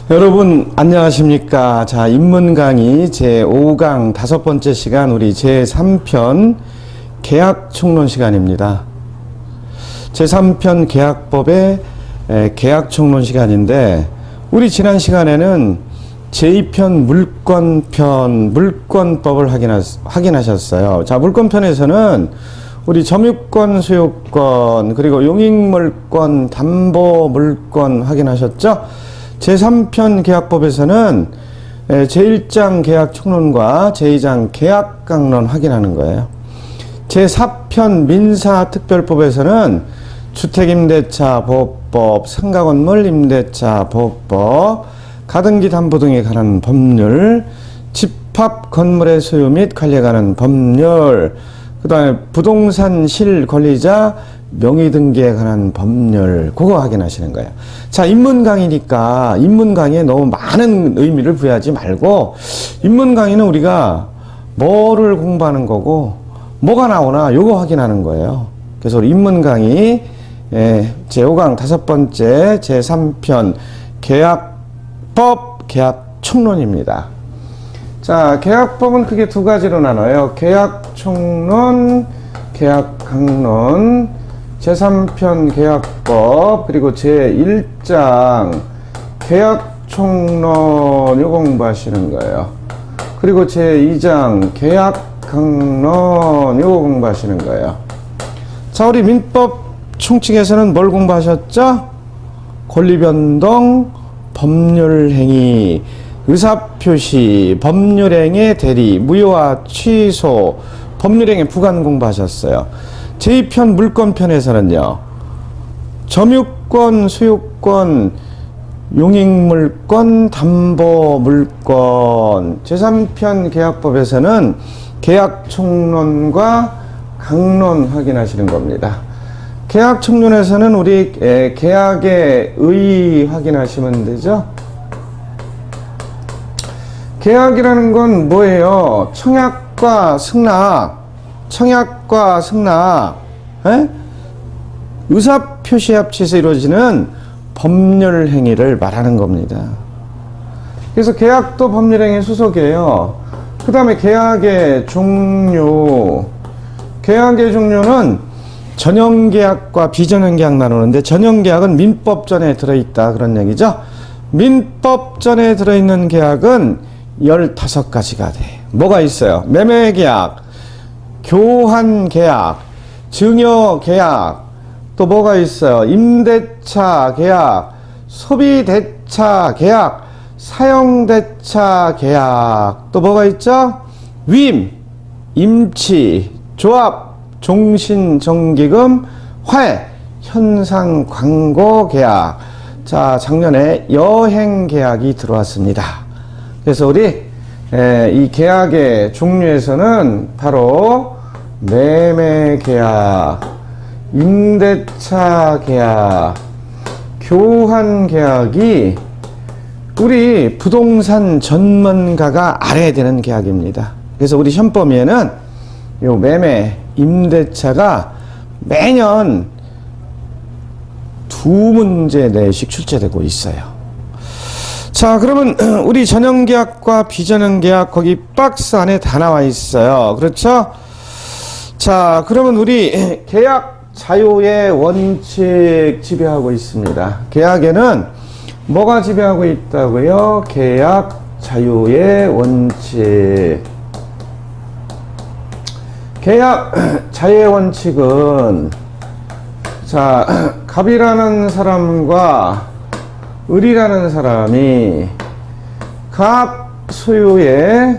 여러분 안녕하십니까. 자, 인문 강의 제5강 5번째 시간, 우리 제3편 계약 총론 시간입니다. 제3편 계약법의 계약 총론 시간인데, 우리 지난 시간에는 제2편 물권편, 물권법을 확인하셨어요. 자, 물권편에서는 우리 점유권, 소유권, 그리고 용익물권, 담보물권 확인하셨죠? 제3편 계약법에서는 제1장 계약 총론과 제2장 계약 강론 확인하는 거예요. 제4편 민사특별법에서는 주택임대차 보호법, 상가건물 임대차 보호법, 가등기 담보 등에 관한 법률, 집합 건물의 소유 및 관리에 관한 법률, 그 다음에 부동산 실권리자 명의등기에 관한 법률, 그거 확인하시는 거예요. 자, 인문 강의니까 인문 강의에 너무 많은 의미를 부여하지 말고, 인문 강의는 우리가 뭐를 공부하는 거고 뭐가 나오나 요거 확인하는 거예요. 그래서 우리 인문 강의 제5강 5번째 제3편 계약법, 계약 총론입니다. 자, 계약법은 크게 두 가지로 나눠요. 계약 총론, 계약 강론. 제3편 계약법, 그리고 제1장 계약 총론 요 공부하시는 거예요. 그리고 제2장 계약 강론 요 공부하시는 거예요. 자, 우리 민법 총칙에서는 뭘 공부하셨죠? 권리변동, 법률행위, 의사표시, 법률행위의 대리, 무효와 취소, 법률행위 부관 공부하셨어요. 제2편 물권편에서는요, 점유권, 소유권, 용익물권, 담보물권. 제3편 계약법에서는 계약 총론과 강론 확인하시는 겁니다. 계약 총론에서는 우리 계약의 의 확인하시면 되죠. 계약이라는 건 뭐예요? 청약과 승낙, 청약과 승낙, 의사표시 합치에서 이루어지는 법률 행위를 말하는 겁니다. 그래서 계약도 법률행위 소속이에요. 그 다음에 계약의 종류, 계약의 종류는 전형계약과 비전형계약 나누는데, 전형계약은 민법전에 들어있다 그런 얘기죠. 민법전에 들어있는 계약은 15가지가 돼. 뭐가 있어요? 매매계약, 교환계약, 증여계약, 또 뭐가 있어요? 임대차 계약, 소비대차 계약, 사용대차 계약, 또 뭐가 있죠? 위임, 임치, 조합, 종신정기금, 화해, 현상광고계약. 자, 작년에 여행계약이 들어왔습니다. 그래서 우리 이 계약의 종류에서는 바로 매매계약, 임대차 계약, 교환계약이 우리 부동산 전문가가 알아야 되는 계약입니다. 그래서 우리 시험범위에는 요 매매, 임대차가 매년 2문제 내씩 출제되고 있어요. 자, 그러면 우리 전형계약과 비전형계약 거기 박스 안에 다 나와 있어요. 그렇죠? 자, 그러면 우리 계약 자유의 원칙 지배하고 있습니다. 계약에는 뭐가 지배하고 있다고요? 계약 자유의 원칙. 계약 자유의 원칙은, 자, 갑이라는 사람과 을이라는 사람이 갑 소유의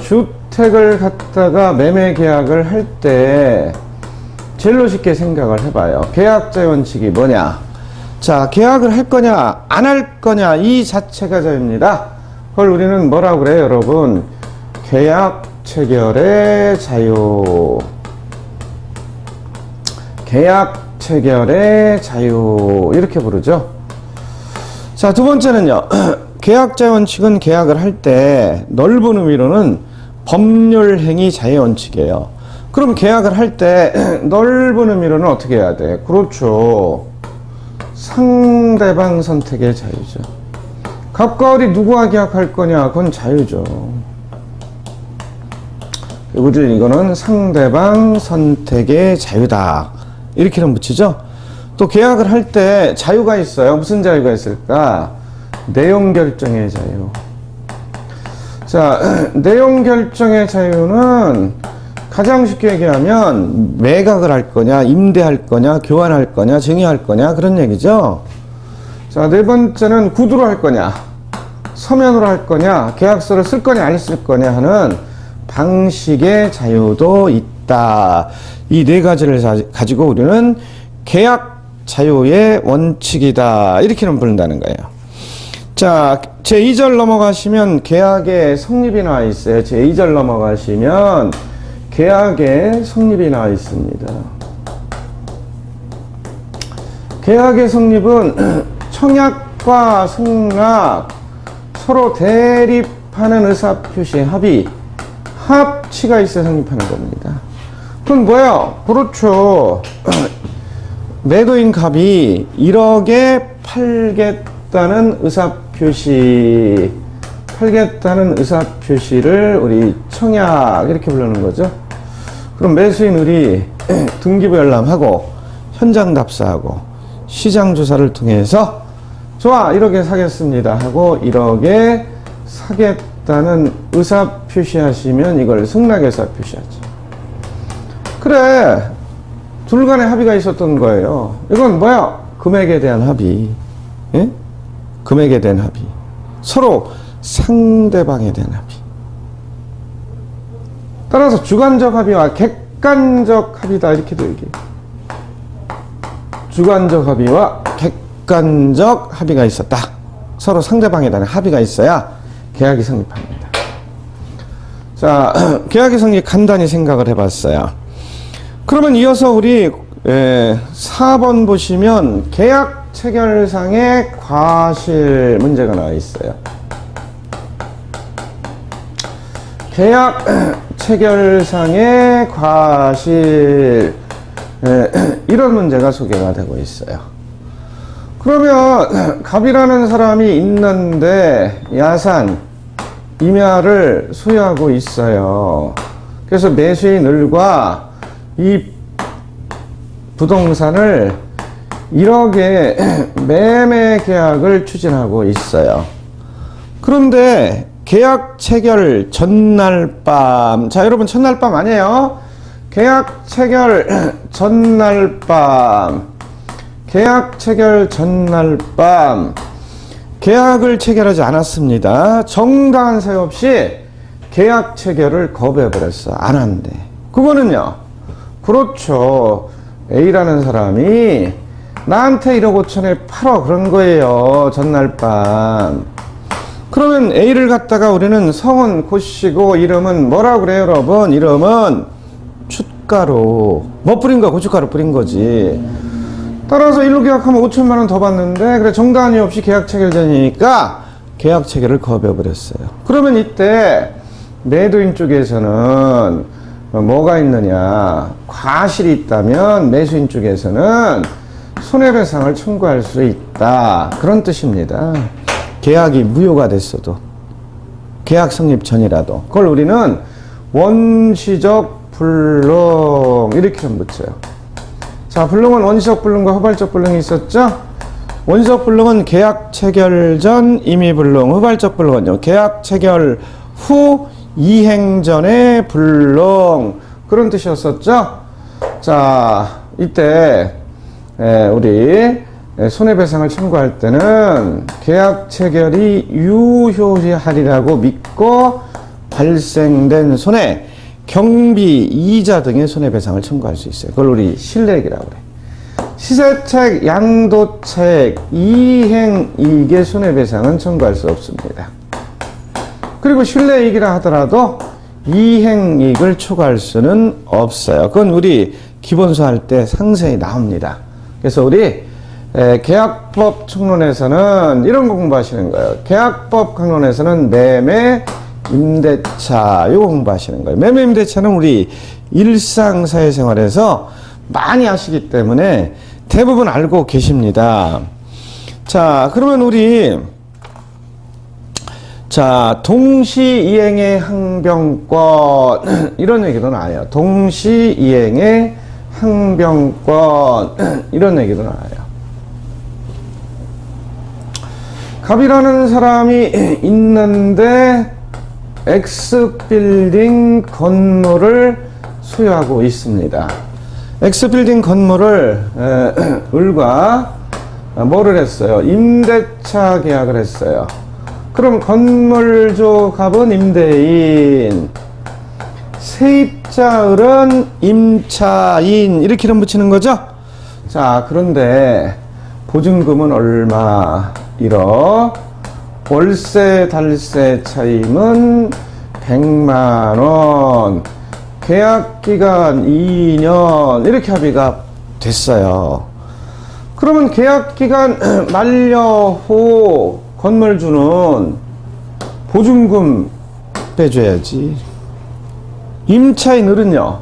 주택을 갖다가 매매 계약을 할 때 제일로 쉽게 생각을 해봐요. 계약자의 원칙이 뭐냐? 자, 계약을 할 거냐 안 할 거냐, 이 자체가 자유입니다. 그걸 우리는 뭐라고 그래요, 여러분? 계약 체결의 자유. 계약 체결의 자유, 이렇게 부르죠. 자, 두 번째는요, 계약자의 원칙은 계약을 할 때 넓은 의미로는 법률행위 자유의 원칙이에요. 그럼 계약을 할 때 넓은 의미로는 어떻게 해야 돼? 그렇죠, 상대방 선택의 자유죠. 갑과 을이 누구와 계약할 거냐? 그건 자유죠. 우리 이거는 상대방 선택의 자유다. 이렇게는 붙이죠. 또 계약을 할 때 자유가 있어요. 무슨 자유가 있을까? 내용 결정의 자유. 자, 내용 결정의 자유는 가장 쉽게 얘기하면 매각을 할 거냐, 임대할 거냐, 교환할 거냐, 증여할 거냐, 그런 얘기죠. 자, 네 번째는 구두로 할 거냐, 서면으로 할 거냐, 계약서를 쓸 거냐, 안 쓸 거냐 하는 방식의 자유도 있다. 이 네 가지를 가지고 우리는 계약 자유의 원칙이다. 이렇게는 부른다는 거예요. 자, 제2절 넘어가시면 계약의 성립이 나와 있어요. 제2절 넘어가시면 계약의 성립이 나와 있습니다. 계약의 성립은 청약과 승낙, 서로 대립하는 의사표시, 합의, 합치가 있어야 성립하는 겁니다. 그건 뭐예요? 그렇죠. 매도인 갑이 1억에 팔겠다는 의사표시를 우리 청약 이렇게 부르는 거죠. 그럼 매수인 을이 등기부 열람하고 현장 답사하고 시장 조사를 통해서 좋아 1억에 사겠습니다 하고 1억에 사겠다는 의사표시하시면 이걸 승낙 의사표시하죠. 그래, 둘 간의 합의가 있었던 거예요. 이건 뭐야? 금액에 대한 합의. 예? 금액에 대한 합의. 서로 상대방에 대한 합의. 따라서 주관적 합의와 객관적 합의다. 이렇게도 얘기해요. 주관적 합의와 객관적 합의가 있었다. 서로 상대방에 대한 합의가 있어야 계약이 성립합니다. 자, 계약의 성립 간단히 생각을 해봤어요. 그러면 이어서 우리 4번 보시면 계약 체결상의 과실 문제가 나와 있어요. 계약 체결상의 과실, 이런 문제가 소개가 되고 있어요. 그러면 갑이라는 사람이 있는데 야산, 임야를 소유하고 있어요. 그래서 매수인 을과 이 부동산을 1억에 매매 계약을 추진하고 있어요. 그런데 계약 체결 전날 밤, 자 여러분 첫날 밤 아니에요? 계약 체결 전날 밤, 계약 체결 전날 밤 계약을 체결하지 않았습니다. 정당한 사유 없이 계약 체결을 거부해버렸어. 안 한대. 그거는요, 그렇죠. A라는 사람이 나한테 1억 5천에 팔어 그런 거예요. 전날 밤. 그러면 A를 갖다가 우리는 성은 고시고 이름은 뭐라고 그래요, 여러분? 이름은 춧가루. 뭐 뿌린 거야? 고춧가루 뿌린 거지. 따라서 일로 계약하면 5천만 원 더 받는데, 그래 정당한 이유 없이 계약 체결 전이니까 계약 체결을 거부해버렸어요. 그러면 이때 매도인 쪽에서는 뭐가 있느냐, 과실이 있다면 매수인 쪽에서는 손해배상을 청구할 수 있다, 그런 뜻입니다. 계약이 무효가 됐어도, 계약 성립 전이라도. 그걸 우리는 원시적 불능 이렇게 좀 붙여요. 자, 불능은 원시적 불능과 후발적 불능이 있었죠. 원시적 불능은 계약 체결 전 임의 불능, 후발적 불능은요 계약 체결 후 이행 전의 불능, 그런 뜻이었었죠. 자, 이때 우리 손해배상을 청구할 때는 계약 체결이 유효하리라고 믿고 발생된 손해, 경비, 이자 등의 손해배상을 청구할 수 있어요. 그걸 우리 실내액이라고 그래. 시세책, 양도책, 이행이익의 손해배상은 청구할 수 없습니다. 그리고 실내이익이라 하더라도 이행이익을 초과할 수는 없어요. 그건 우리 기본서 할 때 상세히 나옵니다. 그래서 우리 계약법 총론에서는 이런 거 공부하시는 거예요. 계약법 강론에서는 매매, 임대차 이거 공부하시는 거예요. 매매, 임대차는 우리 일상 사회생활에서 많이 하시기 때문에 대부분 알고 계십니다. 자, 그러면 우리 자, 동시이행의 항변권 이런 얘기도 나와요. 동시이행의 항변권 이런 얘기도 나와요. 갑이라는 사람이 있는데 X빌딩 건물을 소유하고 있습니다. X빌딩 건물을 을과 뭐를 했어요? 임대차 계약을 했어요. 그럼 건물주 갑은 임대인, 세입자 을은 임차인 이렇게 이름 붙이는 거죠? 자, 그런데 보증금은 얼마? 1억, 월세 달세 차임은 100만원, 계약기간 2년 이렇게 합의가 됐어요. 그러면 계약기간 만료 후 건물주는 보증금 빼줘야지. 임차인 을은요,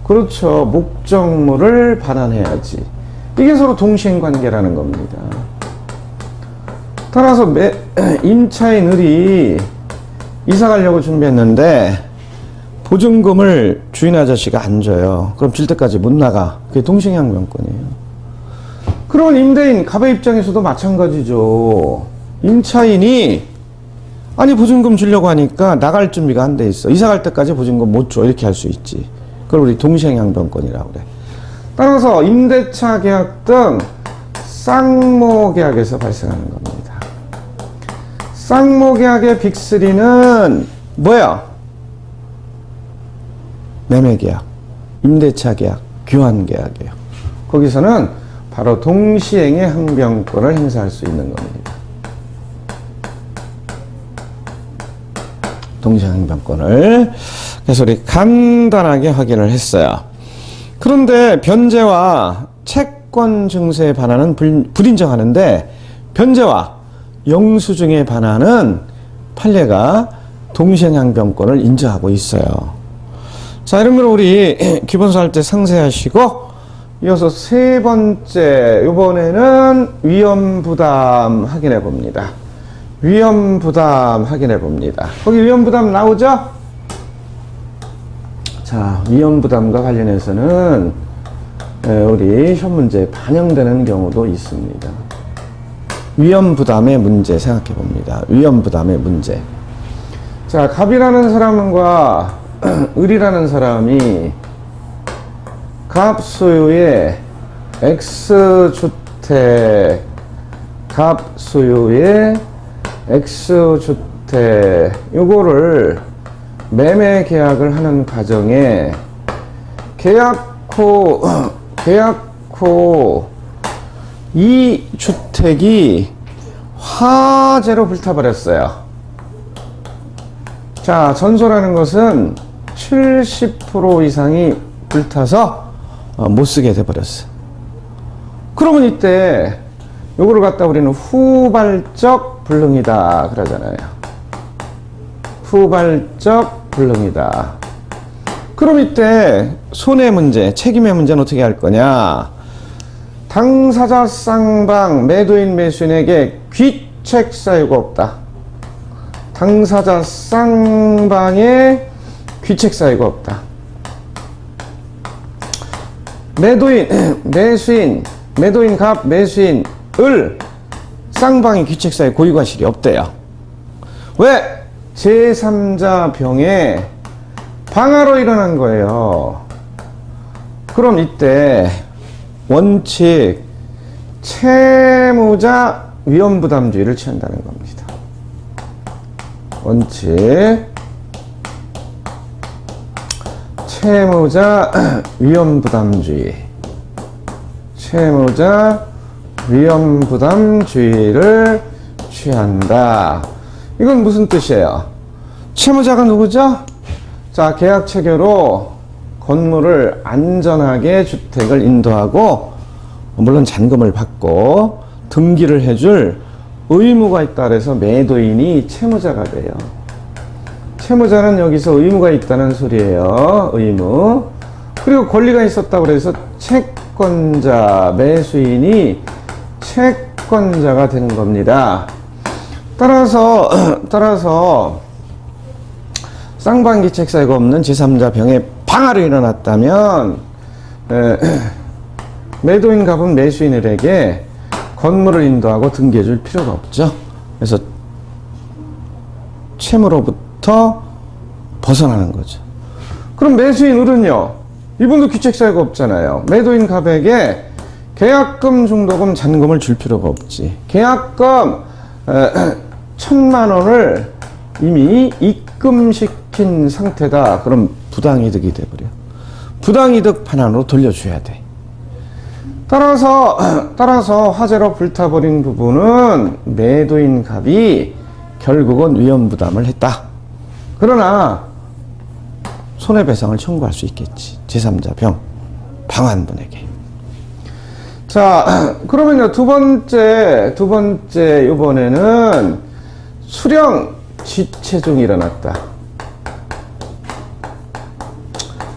그렇죠, 목적물을 반환해야지. 이게 서로 동시행관계라는 겁니다. 따라서 임차인 을이 이사 가려고 준비했는데 보증금을 주인 아저씨가 안 줘요. 그럼 줄 때까지 못 나가. 그게 동시행항변권이에요. 그러면 임대인 갑의 입장에서도 마찬가지죠. 임차인이 아니 보증금 주려고 하니까 나갈 준비가 안 돼 있어. 이사 갈 때까지 보증금 못 줘. 이렇게 할 수 있지. 그걸 우리 동시행항변권이라고 그래. 따라서 임대차 계약 등 쌍모 계약에서 발생하는 겁니다. 쌍모 계약의 빅3는 뭐야? 매매 계약, 임대차 계약, 교환 계약이에요. 거기서는 바로 동시행의 항변권을 행사할 수 있는 겁니다. 동시행 항변권을. 그래서 우리 간단하게 확인을 했어요. 그런데 변제와 채권 증세에 반하는 불인정하는데 변제와 영수증에 반하는 판례가 동시행 항변권을 인정하고 있어요. 자, 이런 걸 우리 기본서 할 때 상세하시고, 이어서 세 번째, 이번에는 위험부담 확인해 봅니다. 위험부담 확인해 봅니다. 거기 위험부담 나오죠? 자, 위험부담과 관련해서는 우리 시험 문제에 반영되는 경우도 있습니다. 위험부담의 문제 생각해 봅니다. 위험부담의 문제. 자, 갑이라는 사람과 을이라는 사람이 갑 소유의 X주택, 갑 소유의 X주택, 요거를 매매 계약을 하는 과정에 계약 후 이 주택이 화재로 불타버렸어요. 자, 전소라는 것은 70% 이상이 불타서 못 쓰게 돼버렸어요. 그러면 이때 요거를 갖다 우리는 후발적 불능이다 그러잖아요. 후발적 불능이다. 그럼 이때 손해 문제, 책임의 문제는 어떻게 할 거냐? 당사자 쌍방 매도인 매수인에게 귀책 사유가 없다. 당사자 쌍방에 귀책 사유가 없다. 매도인, 매수인, 매도인 갑, 매수인 을 쌍방의 귀책 사유 고유과실이 없대요. 왜? 제3자 병에 방화로 일어난 거예요. 그럼 이때 원칙 채무자 위험부담주의를 취한다는 겁니다. 원칙 채무자 위험부담주의, 채무자 위험부담주의를 취한다. 이건 무슨 뜻이에요? 채무자가 누구죠? 자, 계약 체결로 건물을 안전하게 주택을 인도하고 물론 잔금을 받고 등기를 해줄 의무가 있다 그래서 매도인이 채무자가 돼요. 채무자는 여기서 의무가 있다는 소리예요. 의무. 그리고 권리가 있었다고 그래서 채권자, 매수인이 채권자가 되는 겁니다. 따라서 쌍방기책 사유가 없는 제3자 병에 방화로 일어났다면 매도인 갑은 매수인에게 건물을 인도하고 등기해 줄 필요가 없죠. 그래서 채무로부터 벗어나는 거죠. 그럼 매수인 을은요, 이분도 귀책 사유가 없잖아요. 매도인 갑에게 계약금, 중도금, 잔금을 줄 필요가 없지. 계약금 1,000만 원을 이미 입금시킨 상태다. 그럼 부당이득이 돼버려. 부당이득 판안으로 돌려줘야 돼. 따라서 화재로 불타버린 부분은 매도인 갑이 결국은 위험부담을 했다. 그러나 손해배상을 청구할 수 있겠지. 제3자 병 방한분에게. 자, 그러면요, 두 번째 이번에는 수령 지체중이 일어났다.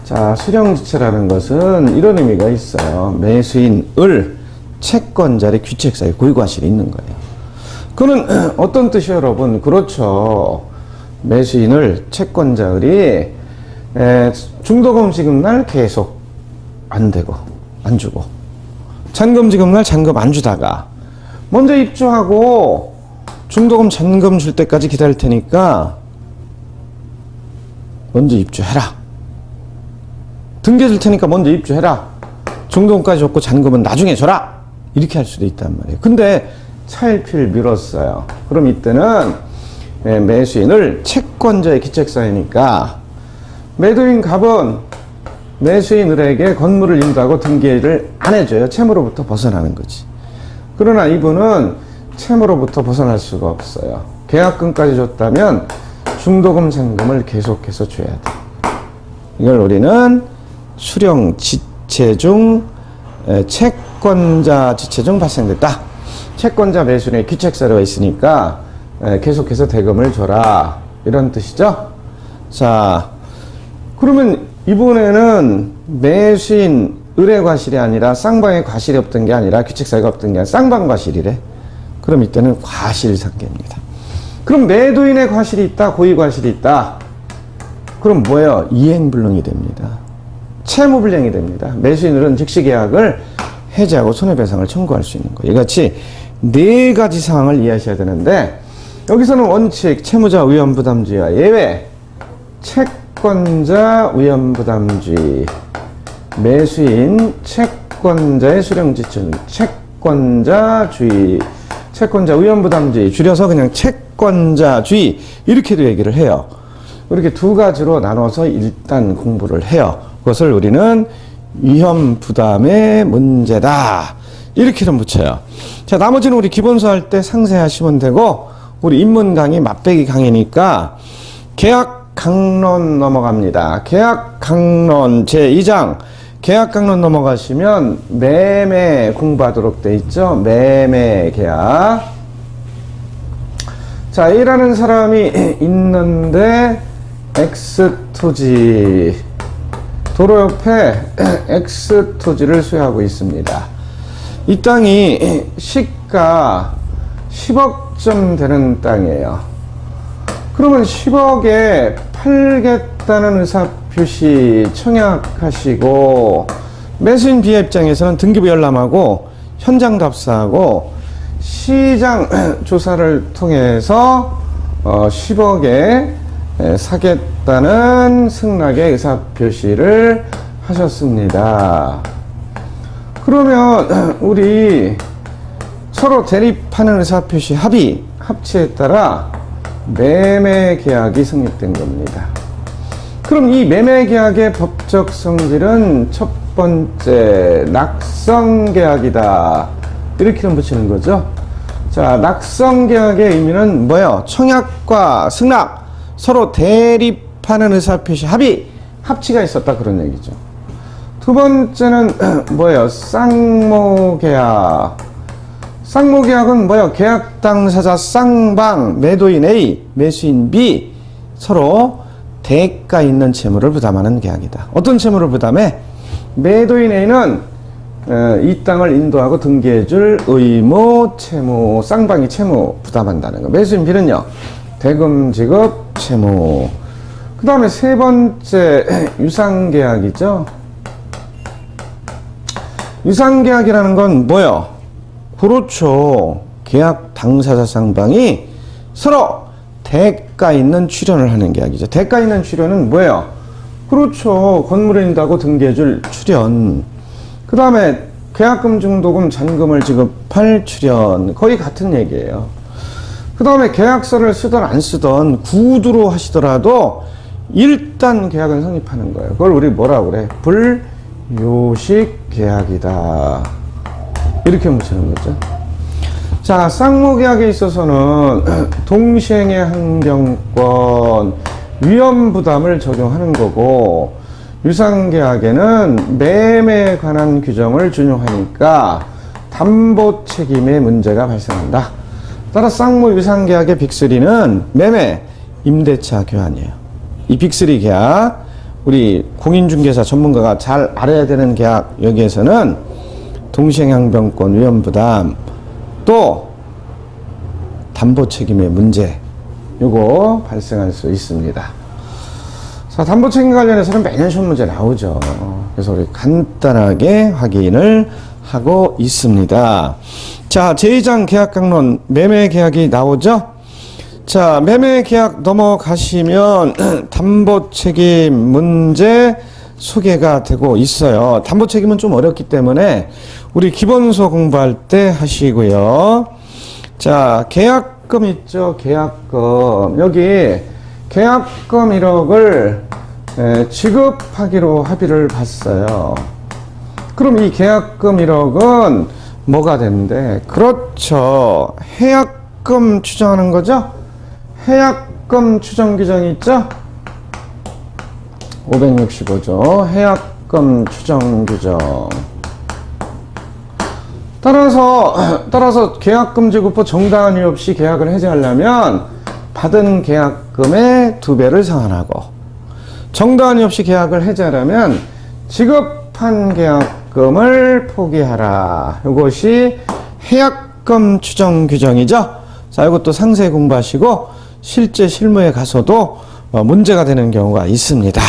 자, 수령지체라는 것은 이런 의미가 있어요. 매수인 을 채권자의 귀책사유 고의과실이 있는 거예요. 그는 어떤 뜻이에요, 여러분? 그렇죠. 매수인을 채권자 을이 중도금 지급날 계속 안 되고 안 주고, 잔금 지급날 잔금 안 주다가 먼저 입주하고 중도금 잔금 줄 때까지 기다릴 테니까 먼저 입주해라. 등기해 줄 테니까 먼저 입주해라. 중도금까지 줬고 잔금은 나중에 줘라. 이렇게 할 수도 있단 말이에요. 근데 차일피일 미뤘어요. 그럼 이때는 매수인을 채권자의 기책사유니까 매도인 갑은 매수인 을에게 건물을 인도하고 등기를 안 해줘요. 채무로부터 벗어나는 거지. 그러나 이분은 채무로부터 벗어날 수가 없어요. 계약금까지 줬다면 중도금 잔금을 계속해서 줘야 돼. 이걸 우리는 수령 지체중, 채권자 지체중 발생됐다. 채권자 매수인의 귀책사유가 있으니까 계속해서 대금을 줘라, 이런 뜻이죠. 자, 그러면 이번에는 매수인 을의 과실이 아니라 쌍방의 과실이 없던 게 아니라 귀책사유가 없던 게 아니라 쌍방 과실이래. 그럼 이때는 과실상계입니다. 그럼 매도인의 과실이 있다, 고의 과실이 있다. 그럼 뭐예요? 이행불능이 됩니다. 채무불량이 됩니다. 매수인은 즉시 계약을 해지하고 손해배상을 청구할 수 있는 거예요. 이같이 네 가지 상황을 이해하셔야 되는데, 여기서는 원칙, 채무자 위험부담주의와 예외, 채권자 위험부담주의, 매수인 채권자의 수령지체, 채권자주의, 채권자 위험부담주의, 줄여서 그냥 채권자주의, 이렇게도 얘기를 해요. 이렇게 두 가지로 나눠서 일단 공부를 해요. 그것을 우리는 위험부담의 문제다, 이렇게는 붙여요. 자, 나머지는 우리 기본서 할 때 상세하시면 되고, 우리 입문 강의 맛배기 강의니까 계약 강론 넘어갑니다. 계약 강론 제2장 계약 강론 넘어가시면 매매 공부하도록 돼 있죠. 매매 계약. 자, A라는 사람이 있는데 X토지, 도로 옆에 X토지를 소유하고 있습니다. 이 땅이 시가 10억쯤 되는 땅이에요. 그러면 10억에 팔겠다는 의사표시 청약하시고, 매수인 비하 입장에서는 등기부 열람하고 현장 답사하고 시장 조사를 통해서 10억에 사겠다는 승낙의 의사표시를 하셨습니다. 그러면 우리 서로 대립하는 의사표시 합치에 따라 매매 계약이 성립된 겁니다. 그럼 이 매매 계약의 법적 성질은 첫 번째 낙성 계약이다, 이렇게는 붙이는 거죠. 자, 낙성 계약의 의미는 뭐예요? 청약과 승낙, 서로 대립하는 의사표시 합치가 있었다, 그런 얘기죠. 두 번째는 뭐예요? 쌍모계약. 쌍모계약은 뭐예요? 계약 당사자 쌍방, 매도인 A, 매수인 B, 서로 대가 있는 채무를 부담하는 계약이다. 어떤 채무를 부담해? 매도인 A는 이 땅을 인도하고 등기해줄 의무, 채무, 쌍방이 채무 부담한다는 거. 매수인 B는요, 대금 지급, 채무. 그 다음에 세 번째, 유상계약이죠. 유상계약이라는 건 뭐요? 그렇죠. 계약 당사자 쌍방이 서로 대가 있는 출연을 하는 계약이죠. 대가 있는 출연은 뭐예요? 그렇죠. 건물을 인도하고 등기해줄 출연. 그 다음에 계약금, 중도금, 잔금을 지급할 출연. 거의 같은 얘기예요. 그 다음에 계약서를 쓰던 안 쓰던 구두로 하시더라도 일단 계약은 성립하는 거예요. 그걸 우리 뭐라고 그래? 불요식 계약이다. 이렇게 묻히는 거죠. 자, 쌍무계약에 있어서는 동시행의 항변권, 위험부담을 적용하는 거고, 유상계약에는 매매에 관한 규정을 준용하니까 담보책임의 문제가 발생한다. 따라 쌍무 유상계약의 빅3는 매매, 임대차 교환이에요. 이 빅3 계약, 우리 공인중개사 전문가가 잘 알아야 되는 계약, 여기에서는 동시행항변권, 위험부담, 또 담보책임의 문제, 요거 발생할 수 있습니다. 자, 담보책임 관련해서는 매년 시험 문제 나오죠. 그래서 우리 간단하게 확인을 하고 있습니다. 자, 제2장 계약강론, 매매계약이 나오죠. 자, 매매계약 넘어가시면 담보책임 문제 소개가 되고 있어요. 담보책임은 좀 어렵기 때문에 우리 기본서 공부할 때 하시고요. 자, 계약금 있죠. 계약금. 여기 계약금 1억을 지급하기로 합의를 봤어요. 그럼 이 계약금 1억은 뭐가 되는데? 그렇죠. 해약금 추정하는 거죠. 해약금 추정 규정이 있죠. 565조 해약금 추정 규정. 따라서 계약금 지급 후 정당한 이유 없이 계약을 해지하려면 받은 계약금의 2배를 상환하고, 정당한 이유 없이 계약을 해지하려면 지급한 계약금을 포기하라. 이것이 해약금 추정 규정이죠. 자, 이것도 상세히 공부하시고 실제 실무에 가서도 문제가 되는 경우가 있습니다.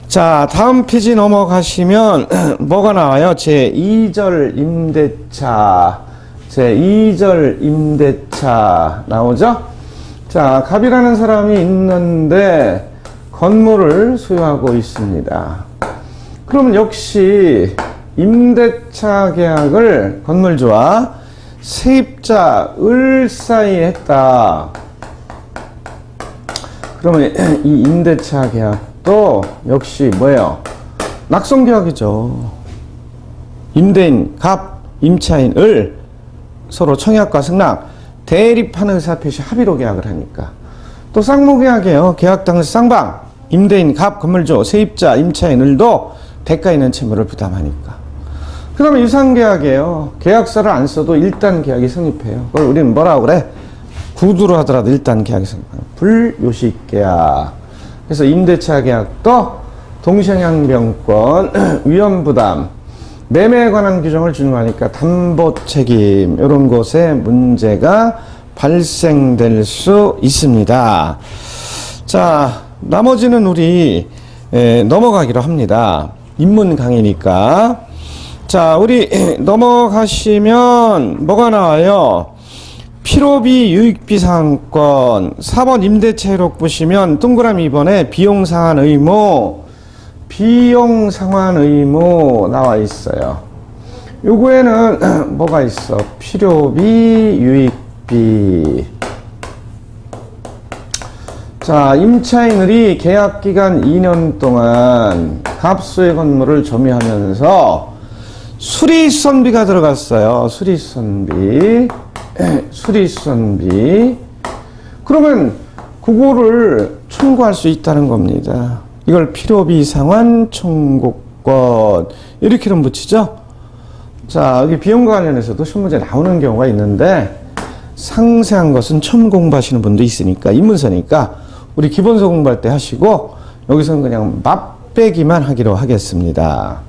자, 다음 페이지 넘어가시면 뭐가 나와요? 제2절 임대차. 제2절 임대차 나오죠? 자, 갑이라는 사람이 있는데 건물을 소유하고 있습니다. 그러면 역시 임대차 계약을 건물주와 세입자 을 사이에 했다. 그러면 이 임대차 계약도 역시 뭐예요? 낙성계약이죠. 임대인 갑, 임차인 을 서로 청약과 승낙, 대립하는 의사표시 합의로 계약을 하니까. 또 쌍무계약이에요. 계약 당시 쌍방, 임대인 갑, 건물주, 세입자, 임차인 을도 대가 있는 채무를 부담하니까. 그 다음에 유상계약이에요. 계약서를 안 써도 일단 계약이 성립해요. 그걸 우리는 뭐라고 그래? 구두로 하더라도 일단 계약이 성립해요. 불요식계약. 그래서 임대차 계약도 동시행항변권, 위험부담, 매매에 관한 규정을 준용하니까 담보책임, 이런 곳에 문제가 발생될 수 있습니다. 자, 나머지는 우리 넘어가기로 합니다. 인문 강의니까. 자, 우리 넘어가시면 뭐가 나와요? 필요비 유익비 상환권 4번 임대차 이력 보시면 동그라미 2번에 비용 상환 의무, 비용 상환 의무 나와 있어요. 요거에는 뭐가 있어? 필요비 유익비. 자, 임차인들이 계약기간 2년 동안 갑수의 건물을 점유하면서 수리수선비가 들어갔어요. 수리수선비. 수리수선비. 그러면 그거를 청구할 수 있다는 겁니다. 이걸 필요비 상환 청구권. 이렇게는 붙이죠. 자, 여기 비용과 관련해서도 시험 문제 나오는 경우가 있는데 상세한 것은 처음 공부하시는 분도 있으니까, 입문서니까 우리 기본서 공부할 때 하시고 여기서는 그냥 맛배기만 하기로 하겠습니다.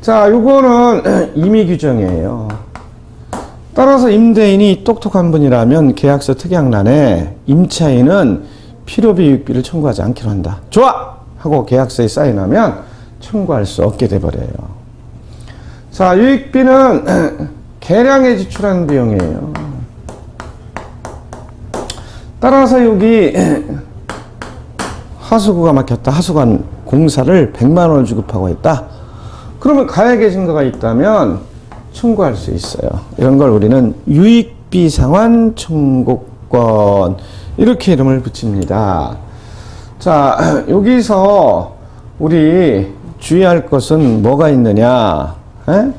자, 요거는 임의 규정이에요. 따라서 임대인이 똑똑한 분이라면 계약서 특약란에 임차인은 필요비 유익비를 청구하지 않기로 한다. 좋아! 하고 계약서에 사인하면 청구할 수 없게 돼버려요. 자, 유익비는 계량에 지출한 비용이에요. 따라서 여기 하수구가 막혔다. 하수관 공사를 100만 원을 지급하고 했다. 그러면 가액의 증거가 있다면 청구할 수 있어요. 이런 걸 우리는 유익비 상환 청구권 이렇게 이름을 붙입니다. 자, 여기서 우리 주의할 것은 뭐가 있느냐? 에?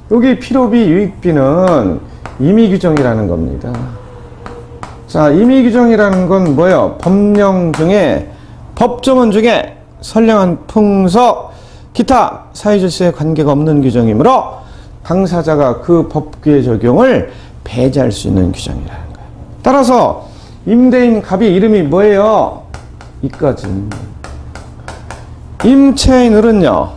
여기 필요비 유익비는 임의규정이라는 겁니다. 자, 임의규정이라는 건 뭐예요? 법령 중에 법조문 중에 선량한 풍속 기타 사회질서에 관계가 없는 규정이므로 당사자가 그 법규의 적용을 배제할 수 있는 규정이라는 거예요. 따라서 임대인 갑의 이름이 뭐예요? 이까지입니다. 임차인을은요.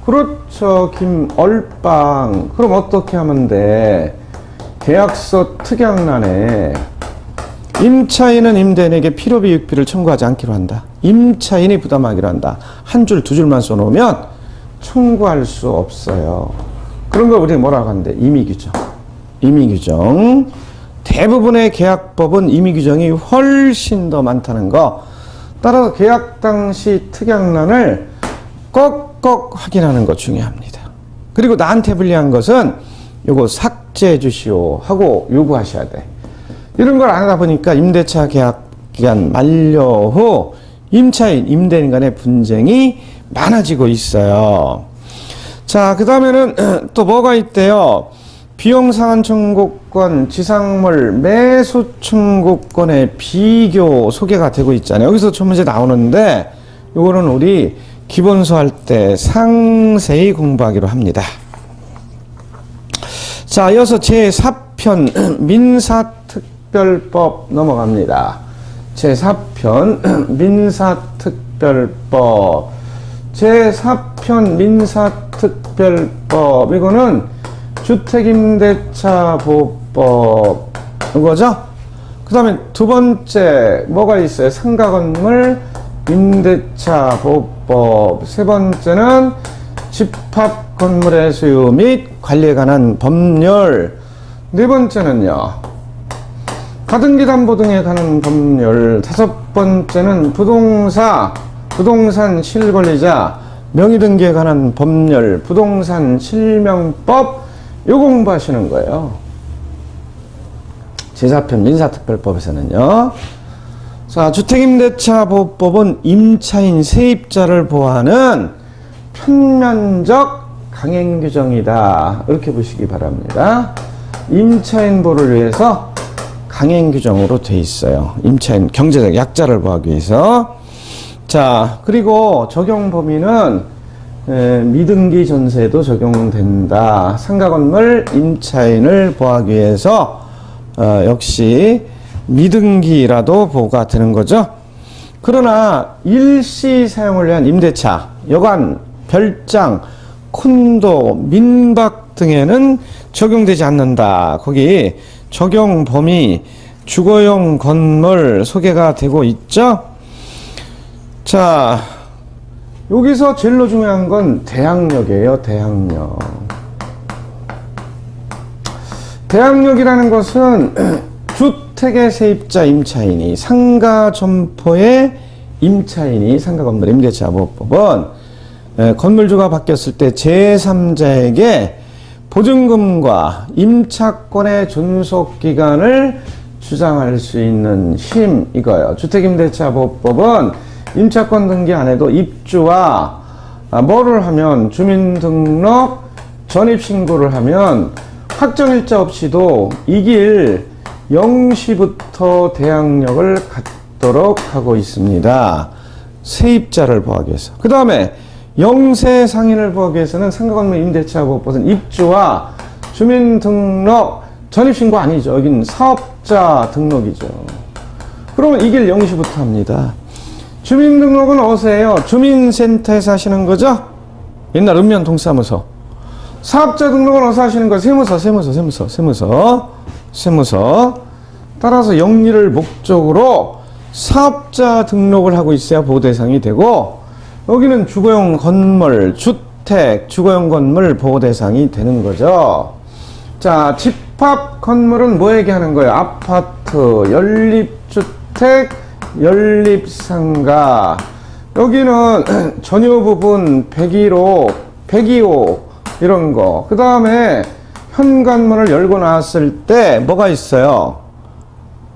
그렇죠. 김얼빵. 그럼 어떻게 하면 돼? 계약서 특약란에 임차인은 임대인에게 필요비 유익비를 청구하지 않기로 한다. 임차인이 부담하기로 한다. 한 줄, 두 줄만 써놓으면 청구할 수 없어요. 그런 걸 우리 뭐라고 하는데? 임의규정. 임의규정. 대부분의 계약법은 임의규정이 훨씬 더 많다는 거. 따라서 계약 당시 특약란을 꼭꼭 확인하는 거 중요합니다. 그리고 나한테 불리한 것은 요거 삭제해 주시오 하고 요구하셔야 돼. 이런 걸 안 하다 보니까 임대차 계약 기간 만료 후 임차인, 임대인 간의 분쟁이 많아지고 있어요. 자, 그 다음에는 또 뭐가 있대요? 비용상환 청구권, 지상물 매수 청구권의 비교 소개가 되고 있잖아요. 여기서 첫 문제 나오는데 요거는 우리 기본서 할 때 상세히 공부하기로 합니다. 자, 이어서 제4편 민사특별법 넘어갑니다. 제4편 민사특별법. 제4편 민사특별법. 이거는 주택임대차 보호법. 이거죠? 그 다음에 두 번째 뭐가 있어요? 상가건물 임대차 보호법. 세 번째는 집합건물의 소유 및 관리에 관한 법률. 네 번째는요, 가등기 담보 등에 관한 법률. 다섯 번째는 부동산 실권리자 명의등기에 관한 법률, 부동산 실명법. 요거 공부하시는 거예요. 제4편 민사특별법에서는요. 자, 주택임대차 보호법은 임차인 세입자를 보호하는 편면적 강행규정이다. 이렇게 보시기 바랍니다. 임차인 보호를 위해서 강행규정으로 돼 있어요. 임차인 경제적 약자를 보호하기 위해서. 자, 그리고 적용 범위는 미등기 전세도 적용된다. 상가건물 임차인을 보호하기 위해서 역시 미등기라도 보호가 되는 거죠. 그러나 일시 사용을 위한 임대차, 여관, 별장, 콘도, 민박 등에는 적용되지 않는다. 거기 적용 범위, 주거용 건물 소개가 되고 있죠. 자, 여기서 제일 중요한 건 대항력이에요. 대항력. 대항력이라는 것은 주택의 세입자 임차인이 상가 점포의 임차인이 상가 건물 임대차 보호법은 건물주가 바뀌었을 때 제3자에게 보증금과 임차권의 존속기간을 주장할 수 있는 힘, 이거예요. 주택임대차 보호법은 임차권 등기 안 해도 입주와 뭐를 하면 주민등록 전입신고를 하면 확정일자 없이도 이 길 0시부터 대항력을 갖도록 하고 있습니다. 세입자를 보호하기 위해서. 그 다음에 영세 상인을 보호하기 위해서는 상가건물 임대차 보호법은 입주와 주민등록 전입신고 아니죠. 여긴 사업자 등록이죠. 그러면 이 길 0시부터 합니다. 주민등록은 어디서 해요? 주민센터에서 하시는 거죠? 옛날 읍면 동사무소. 사업자 등록은 어디서 하시는 거예요? 세무서. 따라서 영리를 목적으로 사업자 등록을 하고 있어야 보호 대상이 되고, 여기는 주거용 건물, 주택, 주거용 건물 보호 대상이 되는 거죠. 자, 집합 건물은 뭐 얘기하는 거예요? 아파트, 연립주택, 연립상가. 여기는 전유 부분 101호, 102호 이런 거. 그 다음에 현관문을 열고 나왔을 때 뭐가 있어요?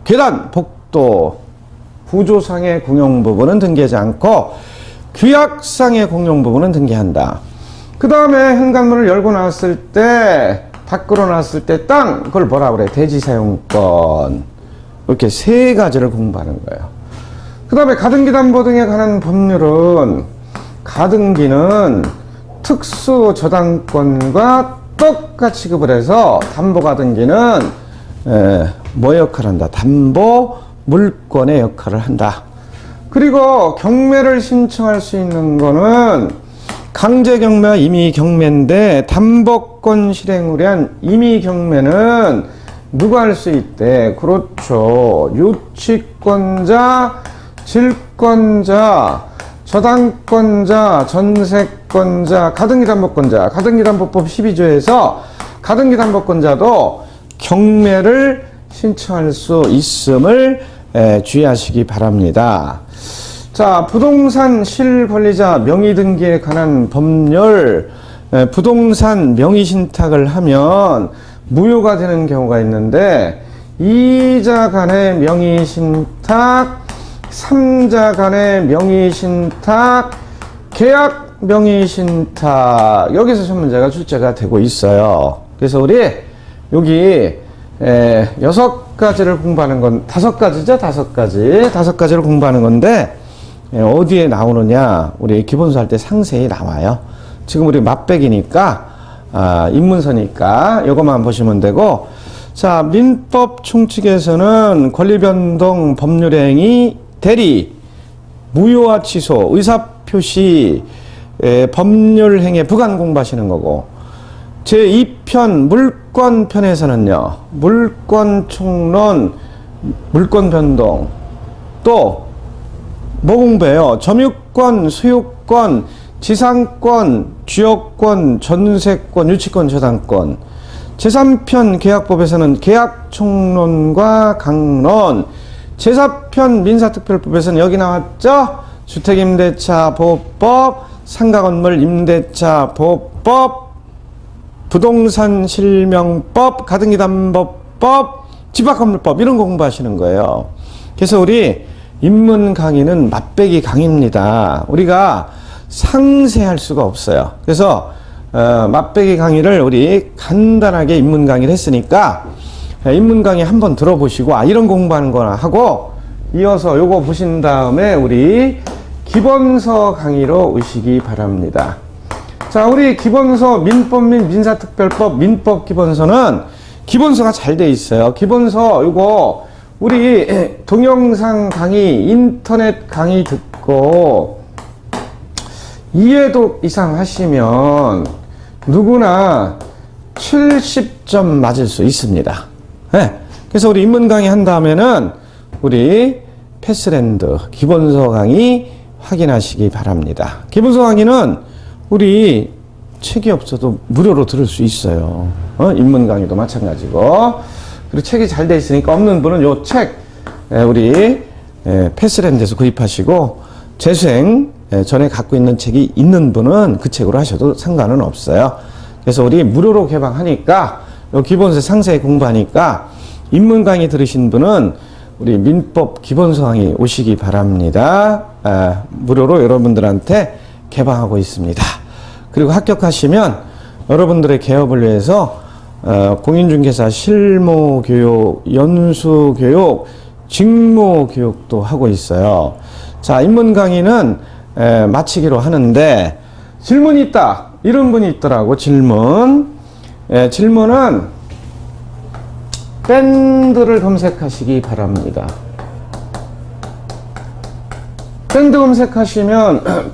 계단, 복도, 구조상의 공용 부분은 등기하지 않고 규약상의 공용 부분은 등기한다. 그 다음에 현관문을 열고 나왔을 때, 밖으로 나왔을 때 땅, 그걸 뭐라 그래? 대지사용권. 이렇게 세 가지를 공부하는 거예요. 그 다음에 가등기 담보 등에 관한 법률은, 가등기는 특수 저당권과 똑같이 취급을 해서 담보가등기는 뭐 역할을 한다? 담보 물권의 역할을 한다. 그리고 경매를 신청할 수 있는 거는 강제경매와 임의경매인데, 담보권 실행을 위한 임의경매는 누가 할 수 있대? 그렇죠. 유치권자, 질권자, 저당권자, 전세권자, 가등기담보권자, 가등기담보법 12조에서 가등기담보권자도 경매를 신청할 수 있음을 주의하시기 바랍니다. 자, 부동산 실권리자 명의등기에 관한 법률, 부동산 명의신탁을 하면 무효가 되는 경우가 있는데, 2자 간의 명의신탁, 3자 간의 명의신탁, 계약 명의신탁, 여기서 첫 문제가 출제가 되고 있어요. 그래서 우리 여기 6가지를 공부하는 건, 5가지죠? 5가지를 공부하는 건데, 어디에 나오느냐? 우리 기본서 할 때 상세히 나와요. 지금 우리 맛배기니까, 입문서니까 요것만 보시면 되고, 자, 민법 총칙에서는 권리변동, 법률행위, 대리, 무효와 취소, 의사표시, 법률행위 부관 공부하시는 거고, 제2편 물권편에서는요, 물권총론, 물권변동, 또 뭐 공부해요? 점유권, 소유권, 지상권, 주역권, 전세권, 유치권, 저당권. 제3편 계약법에서는 계약총론과 강론, 제4편 민사특별법에서는 여기 나왔죠? 주택임대차 보호법, 상가건물 임대차 보호법, 부동산 실명법, 가등기담보법, 집합건물법, 이런 거 공부하시는 거예요. 그래서 우리 입문 강의는 맛배기 강의입니다. 우리가 상세할 수가 없어요. 그래서 맛배기 강의를 우리 간단하게 입문 강의를 했으니까 입문 강의 한번 들어보시고, 이런 공부하는 거나 하고, 이어서 요거 보신 다음에 우리 기본서 강의로 오시기 바랍니다. 자, 우리 기본서 민법 및 민사특별법 민법 기본서는 기본서가 잘 돼 있어요. 기본서 요거 우리 동영상 강의, 인터넷 강의 듣고 이해도 이상 하시면 누구나 70점 맞을 수 있습니다. 네. 그래서 우리 입문 강의 한 다음에는 우리 패스랜드 기본서 강의 확인하시기 바랍니다. 기본서 강의는 우리 책이 없어도 무료로 들을 수 있어요. 입문 강의도 마찬가지고. 그리고 책이 잘 돼 있으니까 없는 분은 요 책 우리 패스랜드에서 구입하시고, 재수생 전에 갖고 있는 책이 있는 분은 그 책으로 하셔도 상관은 없어요. 그래서 우리 무료로 개방하니까, 요 기본서 상세히 공부하니까 입문 강의 들으신 분은 우리 민법 기본서 강의 오시기 바랍니다. 무료로 여러분들한테 개방하고 있습니다. 그리고 합격하시면 여러분들의 개업을 위해서 공인중개사 실무교육, 연수교육, 직무교육도 하고 있어요. 자, 입문 강의는 마치기로 하는데, 질문이 있다 이런 분이 있더라고. 질문은 밴드를 검색하시기 바랍니다. 밴드 검색하시면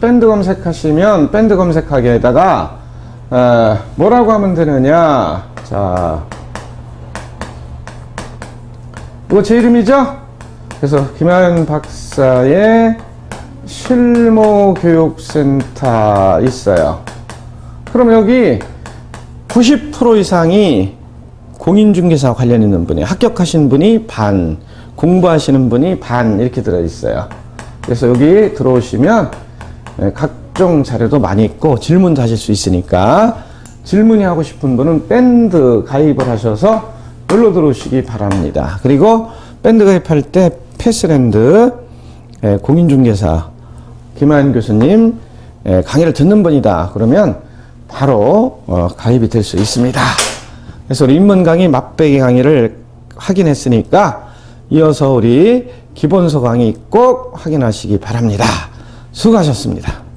밴드 검색하기에다가 뭐라고 하면 되느냐. 자, 이거 제 이름이죠? 그래서 김하연 박사의 실무교육센터 있어요. 그럼 여기 90% 이상이 공인중개사 관련 있는 분이, 합격하신 분이 반, 공부하시는 분이 반 이렇게 들어있어요. 그래서 여기 들어오시면 각종 자료도 많이 있고 질문도 하실 수 있으니까 질문이 하고 싶은 분은 밴드 가입을 하셔서 놀러 들어오시기 바랍니다. 그리고 밴드 가입할 때 패스랜드 공인중개사 김하연 교수님 강의를 듣는 분이다 그러면 바로 가입이 될 수 있습니다. 그래서 우리 입문 강의 맛배기 강의를 확인했으니까 이어서 우리 기본서 강의 꼭 확인하시기 바랍니다. 수고하셨습니다.